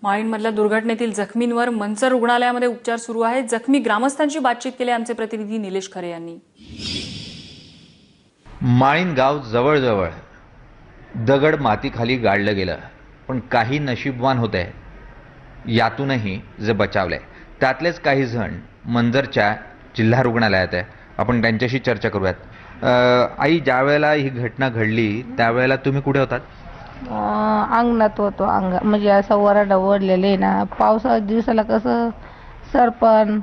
माळीणमधल्या दुर्घटनेतील जखमींवर मंचर रुग्णालयामध्ये उपचार सुरू आहेत। जखमी ग्रामस्थांशी बातचीत केली आमचे प्रतिनिधी निलेश खरे यांनी। माळीण गाव जवळजवळ दगड मातीखाली गाडलं गेलं, पण काही नशीबवान होते यातूनही जे बचावले त्यातलेच काही जण मंजरच्या जिल्हा रुग्णालयात आहे। आपण त्यांच्याशी चर्चा करूयात। आई, ज्या वेळेला ही घटना घडली त्यावेळेला तुम्ही कुठे होतात? अंगणात होतो। म्हणजे असा वराडा ओढलेले ना, पावसाच्या दिवसाला कसं सरपण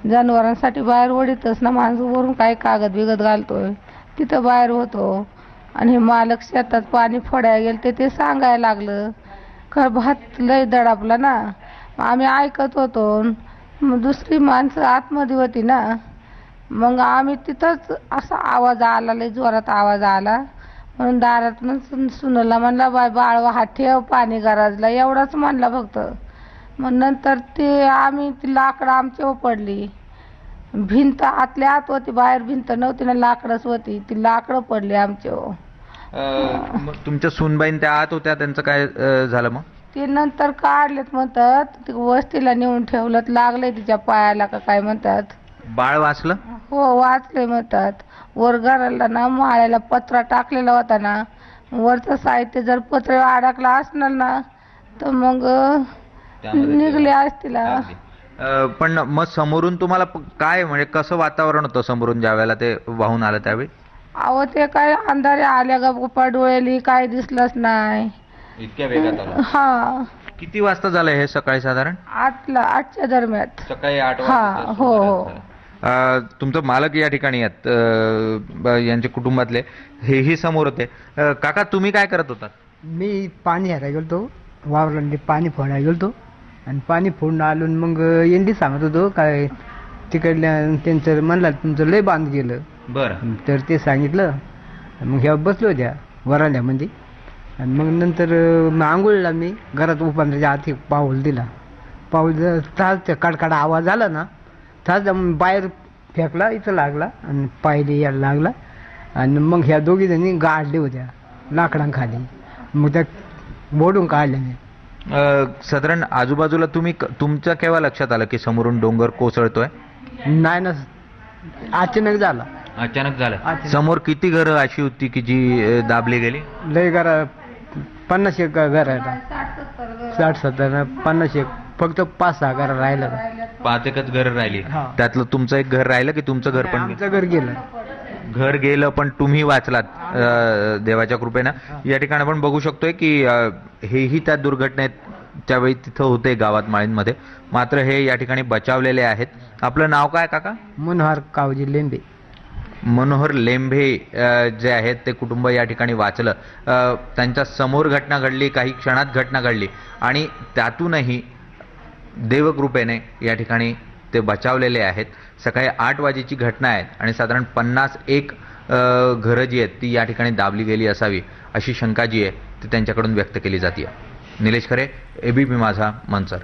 जनावरांसाठी बाहेर ओढीतच ना, माणसं वरून काही कागद बिगद घालतोय तिथं बाहेर होतो। आणि हे मालक शेतात पाणी फोडायला गेले ते सांगायला लागलं, खर भात लय दडापला ना, आम्ही ऐकत होतो। मग दुसरी माणसं आतमध्ये होती ना, मग आम्ही तिथंच असा आवाज आला, लय जोरात आवाज आला म्हणून दारातून सुनला म्हणला, बाळ हात ठेव, पाणी गरजला, एवढाच म्हणला फक्त। मग नंतर ते आम्ही ती लाकडं आमच्यावर पडली, भिंत आतल्या आत होती, बाहेर भिंत नव्हती ना, लाकडच होती, ती लाकडं पडली आमच्यावर। तुमच्या सूनबाईन त्या आत होत्या, त्यांचं काय झालं मग? ते नंतर काढलेत म्हणतात, ते वस्तीला नेऊन ठेवलं, लागलंय तिच्या पायाला का काय म्हणतात। बाळ वाचलं? हो, वाचले म्हणतात। वर घराला ना माळ्याला पत्रा टाकलेला होता ना, वरचं साहित्य जर पत्रे अडकला असणार ना तर मग निघले असतील। पण मग समोरून तुम्हाला काय, म्हणजे कसं वातावरण होतं समोरून ज्या वेळेला ते वाहून आलं त्यावेळी? अहो, ते काय अंधारे आल्या गप्पा डोळ्याली, काय दिसलंच नाही। इतक्या वेगात आलं? हा। किती वाजता झालं हे? सकाळी साधारण 8च्या दरम्यान। सकाळी 8 हा, हो। तुमचं मालक या ठिकाणी आहेत, यांचे कुटुंबातले हेही समोर होते। काका, तुम्ही काय करत होता? मी पाणी हारायला गेलतो, वावरांनी पाणी फोडायला गेलतो आणि पाणी फोडून आलो। मग एंडी सांगत होतो काय तिकडल्या त्यांचं म्हणलं, तुमचं लय बांध गेलं। बरं। तर ते सांगितलं, मग ह्या बसलो होत्या वरांड्यामध्ये। आणि मग नंतर आंघोळीला मी घरात उपांद्राच्या आत पाऊल दिला, पाऊल तास कडकडा आवाज आला ना, तास बाहेर फेकला, इथं लागला आणि पायले यायला लागला। आणि मग ह्या दोघी जणी गाडले होत्या लाकडांखाली, मग त्या बोडून काढल्या। साधारण आजूबाजूला तुमच्या केव्हा लक्षात आलं की समोरून डोंगर कोसळतोय? नाही ना, अचानक झाला। अचानक झालं। समोर किती घरं अशी होती की जी दाबली गेली? लय घर, 50 एक घर आहे, 60-70, 50 एक, फक्त 5-6 घर राहिलं। 5 एकच घर राहिली, त्यातलं तुमचं एक घर राहिलं की तुमचं घर पण? आमचं घर गेलं। घर गेलं पण तुम्ही वाचलात देवाच्या कृपेनं। या ठिकाणी आपण बघू शकतोय की हेही त्या दुर्घटनेत त्यावेळी तिथं होते गावात माळीणमध्ये, मात्र हे या ठिकाणी बचावलेले आहेत। आपलं नाव काय काका? मनोहर कावजी लेंबे। मनोहर लेंभे जे आहेत ते कुटुंब या ठिकाणी वाचलं। त्यांच्या समोर घटना घडली, काही क्षणात घटना घडली आणि त्यातूनही देवकृपेने या ठिकाणी ते बचावलेले आहेत। सकाळी 8 वाजेची घटना आहे आणि साधारण 51 घरं जी आहेत ती या ठिकाणी दाबली गेली असावी अशी शंका जी आहे ती त्यांच्याकडून व्यक्त केली जाते। निलेश खरे, एबीपी माझा, मंचर।